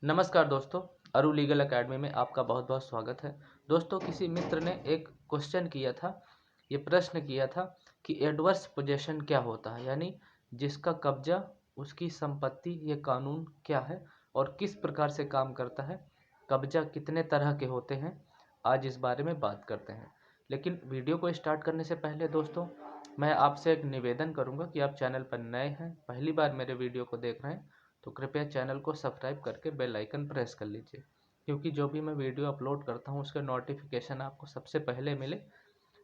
नमस्कार दोस्तों, अरु लीगल एकेडमी में आपका बहुत बहुत स्वागत है। दोस्तों, किसी मित्र ने एक क्वेश्चन किया था, ये प्रश्न किया था कि एडवर्स पोजेशन क्या होता है, यानी जिसका कब्जा, उसकी संपत्ति, ये कानून क्या है और किस प्रकार से काम करता है, कब्जा कितने तरह के होते हैं, आज इस बारे में बात करते हैं। लेकिन वीडियो को स्टार्ट करने से पहले दोस्तों, मैं आपसे एक निवेदन करूंगा कि आप चैनल पर नए हैं, पहली बार मेरे वीडियो को देख रहे हैं तो कृपया चैनल को सब्सक्राइब करके बेल आइकन प्रेस कर लीजिए, क्योंकि जो भी मैं वीडियो अपलोड करता हूँ उसके नोटिफिकेशन आपको सबसे पहले मिले।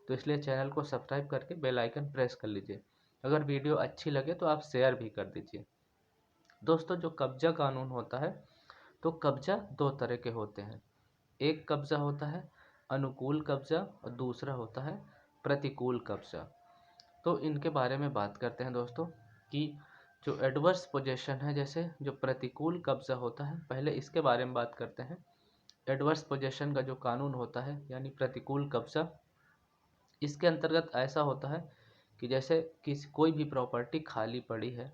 तो इसलिए चैनल को सब्सक्राइब करके बेल आइकन प्रेस कर लीजिए। अगर वीडियो अच्छी लगे तो आप शेयर भी कर दीजिए। दोस्तों, जो कब्जा कानून होता है, तो कब्जा दो तरह के होते हैं। एक कब्जा होता है अनुकूल कब्जा और दूसरा होता है प्रतिकूल कब्जा। तो इनके बारे में बात करते हैं दोस्तों कि जो एडवर्स पोजेशन है, जैसे जो प्रतिकूल कब्जा होता है, पहले इसके बारे में बात करते हैं। एडवर्स पोजेशन का जो कानून होता है यानी प्रतिकूल कब्जा, इसके अंतर्गत ऐसा होता है कि जैसे कोई भी प्रॉपर्टी खाली पड़ी है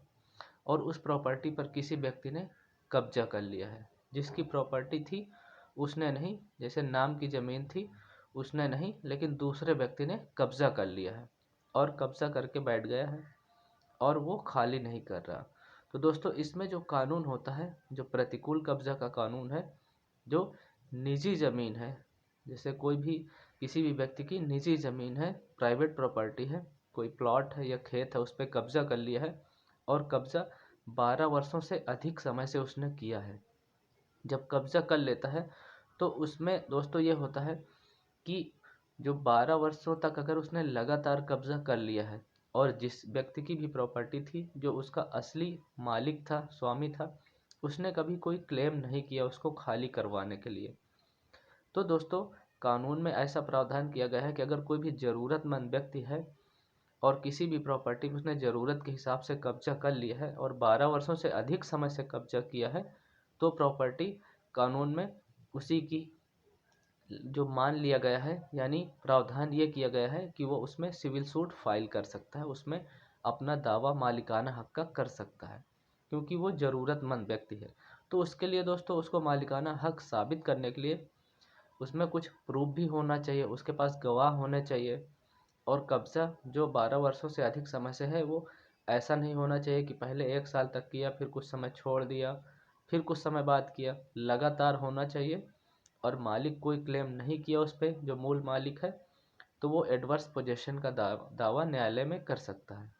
और उस प्रॉपर्टी पर किसी व्यक्ति ने कब्जा कर लिया है। जिसकी प्रॉपर्टी थी उसने नहीं, जैसे नाम की ज़मीन थी उसने नहीं, लेकिन दूसरे व्यक्ति ने कब्जा कर लिया है और कब्जा करके बैठ गया है और वो खाली नहीं कर रहा। तो दोस्तों, इसमें जो कानून होता है, जो प्रतिकूल कब्जा का कानून है, जो निजी ज़मीन है, जैसे कोई भी किसी भी व्यक्ति की निजी ज़मीन है, प्राइवेट प्रॉपर्टी है, कोई प्लॉट है या खेत है, उस पर कब्जा कर लिया है और कब्जा 12 वर्षों से अधिक समय से उसने किया है। जब कब्जा कर लेता है तो उसमें दोस्तों ये होता है कि जो 12 वर्षों तक अगर उसने लगातार कब्जा कर लिया है और जिस व्यक्ति की भी प्रॉपर्टी थी, जो उसका असली मालिक था, स्वामी था, उसने कभी कोई क्लेम नहीं किया उसको खाली करवाने के लिए, तो दोस्तों कानून में ऐसा प्रावधान किया गया है कि अगर कोई भी ज़रूरतमंद व्यक्ति है और किसी भी प्रॉपर्टी को उसने ज़रूरत के हिसाब से कब्जा कर लिया है और 12 वर्षों से अधिक समय से कब्जा किया है, तो प्रॉपर्टी कानून में उसी की जो मान लिया गया है, यानी प्रावधान ये किया गया है कि वो उसमें सिविल सूट फाइल कर सकता है, उसमें अपना दावा मालिकाना हक का कर सकता है, क्योंकि वो ज़रूरतमंद व्यक्ति है। तो उसके लिए दोस्तों उसको मालिकाना हक साबित करने के लिए उसमें कुछ प्रूफ भी होना चाहिए, उसके पास गवाह होने चाहिए। और कब्जा जो 12 वर्षों से अधिक समय से है, वो ऐसा नहीं होना चाहिए कि पहले 1 साल तक किया, फिर कुछ समय छोड़ दिया, फिर कुछ समय बाद किया। लगातार होना चाहिए और मालिक कोई क्लेम नहीं किया उस पर, जो मूल मालिक है, तो वो एडवर्स पोजेशन का दावा न्यायालय में कर सकता है।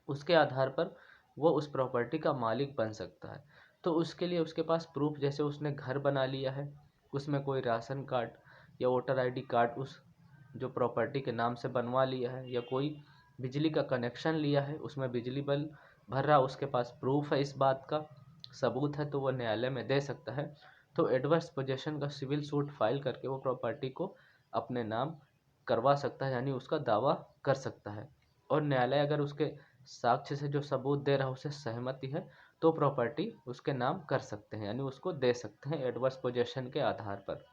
उसके आधार पर वो उस प्रॉपर्टी का मालिक बन सकता है। तो उसके लिए उसके पास प्रूफ, जैसे उसने घर बना लिया है, उसमें कोई राशन कार्ड या वोटर आईडी कार्ड उस जो प्रॉपर्टी के नाम से बनवा लिया है, या कोई बिजली का कनेक्शन लिया है, उसमें बिजली बिल भर रहा, उसके पास प्रूफ है, इस बात का सबूत है, तो वो न्यायालय में दे सकता है। तो एडवर्स पोजेशन का सिविल सूट फाइल करके वो प्रॉपर्टी को अपने नाम करवा सकता है, यानी उसका दावा कर सकता है। और न्यायालय अगर उसके साक्ष्य से जो सबूत दे रहा है उसे सहमति है, तो प्रॉपर्टी उसके नाम कर सकते हैं, यानी उसको दे सकते हैं एडवर्स पोजेशन के आधार पर।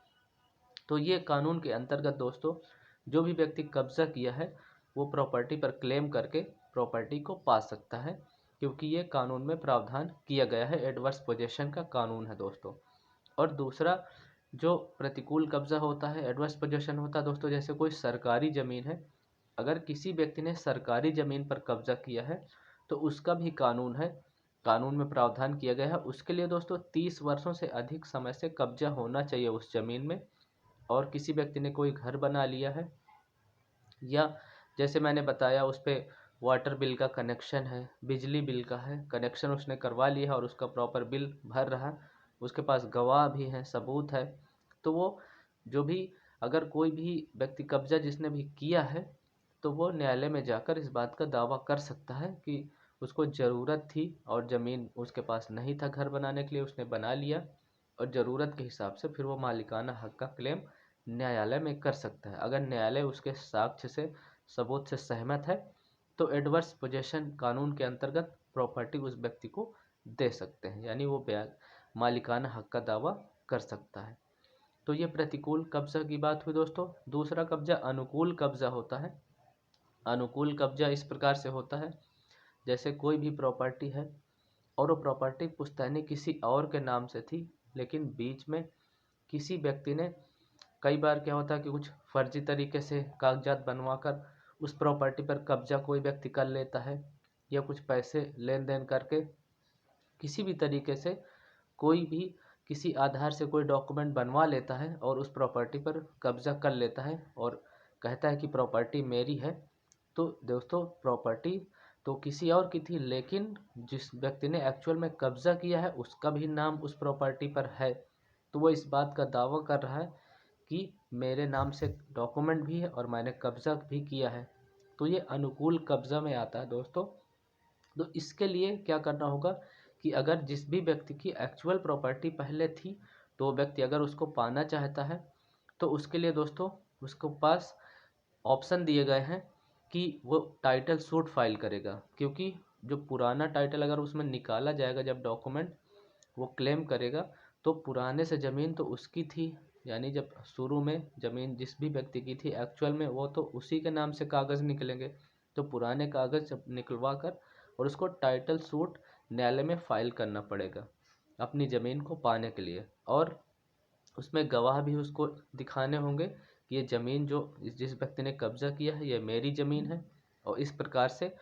तो ये कानून के अंतर्गत दोस्तों जो भी व्यक्ति कब्जा किया है वो प्रॉपर्टी पर क्लेम करके प्रॉपर्टी को पा सकता है, क्योंकि ये कानून में प्रावधान किया गया है, एडवर्स पोजेशन का कानून है दोस्तों। और दूसरा जो प्रतिकूल कब्जा होता है, एडवर्स पोजेशन होता है दोस्तों, जैसे कोई सरकारी ज़मीन है, अगर किसी व्यक्ति ने सरकारी ज़मीन पर कब्जा किया है तो उसका भी कानून है, कानून में प्रावधान किया गया है। उसके लिए दोस्तों 30 वर्षों से अधिक समय से कब्जा होना चाहिए उस ज़मीन में। और किसी व्यक्ति ने कोई घर बना लिया है, या जैसे मैंने बताया उस पर वाटर बिल का कनेक्शन है, बिजली बिल का है, कनेक्शन उसने करवा लिया है और उसका प्रॉपर बिल भर रहा है, उसके पास गवाह भी हैं, सबूत है, तो वो जो भी अगर कोई भी व्यक्ति कब्जा जिसने भी किया है, तो वो न्यायालय में जाकर इस बात का दावा कर सकता है कि उसको ज़रूरत थी और ज़मीन उसके पास नहीं था घर बनाने के लिए, उसने बना लिया और ज़रूरत के हिसाब से फिर वो मालिकाना हक का क्लेम न्यायालय में कर सकता है। अगर न्यायालय उसके साक्ष्य से, सबूत से सहमत है, तो एडवर्स पोजेशन कानून के अंतर्गत प्रॉपर्टी उस व्यक्ति को दे सकते हैं, यानी वो मालिकाना हक का दावा कर सकता है। तो ये प्रतिकूल कब्जा की बात हुई दोस्तों। दूसरा कब्जा अनुकूल कब्जा होता है। अनुकूल कब्जा इस प्रकार से होता है, जैसे कोई भी प्रॉपर्टी है और वो प्रॉपर्टी पुश्तैनी किसी और के नाम से थी, लेकिन बीच में किसी व्यक्ति ने, कई बार क्या होता है कि कुछ फर्जी तरीके से कागजात बनवाकर उस प्रॉपर्टी पर कब्जा कोई व्यक्ति कर लेता है, या कुछ पैसे लेन देन करके किसी भी तरीके से कोई भी किसी आधार से कोई डॉक्यूमेंट बनवा लेता है और उस प्रॉपर्टी पर कब्जा कर लेता है और कहता है कि प्रॉपर्टी मेरी है। तो दोस्तों प्रॉपर्टी तो किसी और की थी, लेकिन जिस व्यक्ति ने एक्चुअल में कब्जा किया है उसका भी नाम उस प्रॉपर्टी पर है। तो वो इस बात का दावा कर रहा है कि मेरे नाम से डॉक्यूमेंट भी है और मैंने कब्जा भी किया है। तो ये अनुकूल कब्जा में आता है दोस्तों। तो इसके लिए क्या करना होगा कि अगर जिस भी व्यक्ति की एक्चुअल प्रॉपर्टी पहले थी, तो वो व्यक्ति अगर उसको पाना चाहता है तो उसके लिए दोस्तों उसको पास ऑप्शन दिए गए हैं कि वो टाइटल सूट फाइल करेगा, क्योंकि जो पुराना टाइटल अगर उसमें निकाला जाएगा जब डॉक्यूमेंट वो क्लेम करेगा, तो पुराने से ज़मीन तो उसकी थी, यानी जब शुरू में ज़मीन जिस भी व्यक्ति की थी एक्चुअल में वो तो उसी के नाम से कागज़ निकलेंगे। तो पुराने कागज़ जब निकलवा कर और उसको टाइटल सूट न्यायालय में फाइल करना पड़ेगा अपनी ज़मीन को पाने के लिए, और उसमें गवाह भी उसको दिखाने होंगे कि ये ज़मीन जो जिस व्यक्ति ने कब्जा किया है ये मेरी ज़मीन है। और इस प्रकार से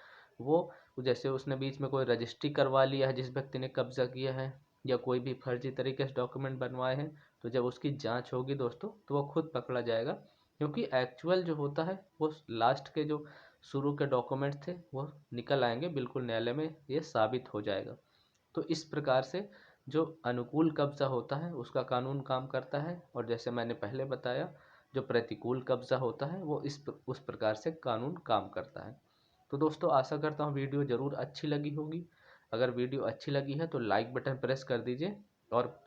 वो, जैसे उसने बीच में कोई रजिस्ट्री करवा लिया है जिस व्यक्ति ने कब्जा किया है, या कोई भी फर्जी तरीके से डॉक्यूमेंट बनवाए हैं, तो जब उसकी जांच होगी दोस्तों तो वो खुद पकड़ा जाएगा, क्योंकि एक्चुअल जो होता है वो लास्ट के जो शुरू के डॉक्यूमेंट थे वो निकल आएंगे, बिल्कुल न्यायालय में ये साबित हो जाएगा। तो इस प्रकार से जो अनुकूल कब्जा होता है उसका कानून काम करता है, और जैसे मैंने पहले बताया जो प्रतिकूल कब्जा होता है वो उस प्रकार से कानून काम करता है। तो दोस्तों आशा करता हूँ वीडियो ज़रूर अच्छी लगी होगी। अगर वीडियो अच्छी लगी है तो लाइक बटन प्रेस कर दीजिए, और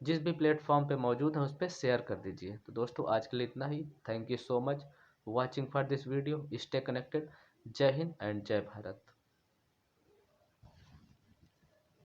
जिस भी प्लेटफॉर्म पे मौजूद है उस पर शेयर कर दीजिए। तो दोस्तों आज के लिए इतना ही। Thank you so much watching for this video. Stay connected. Jai Hind and जय भारत।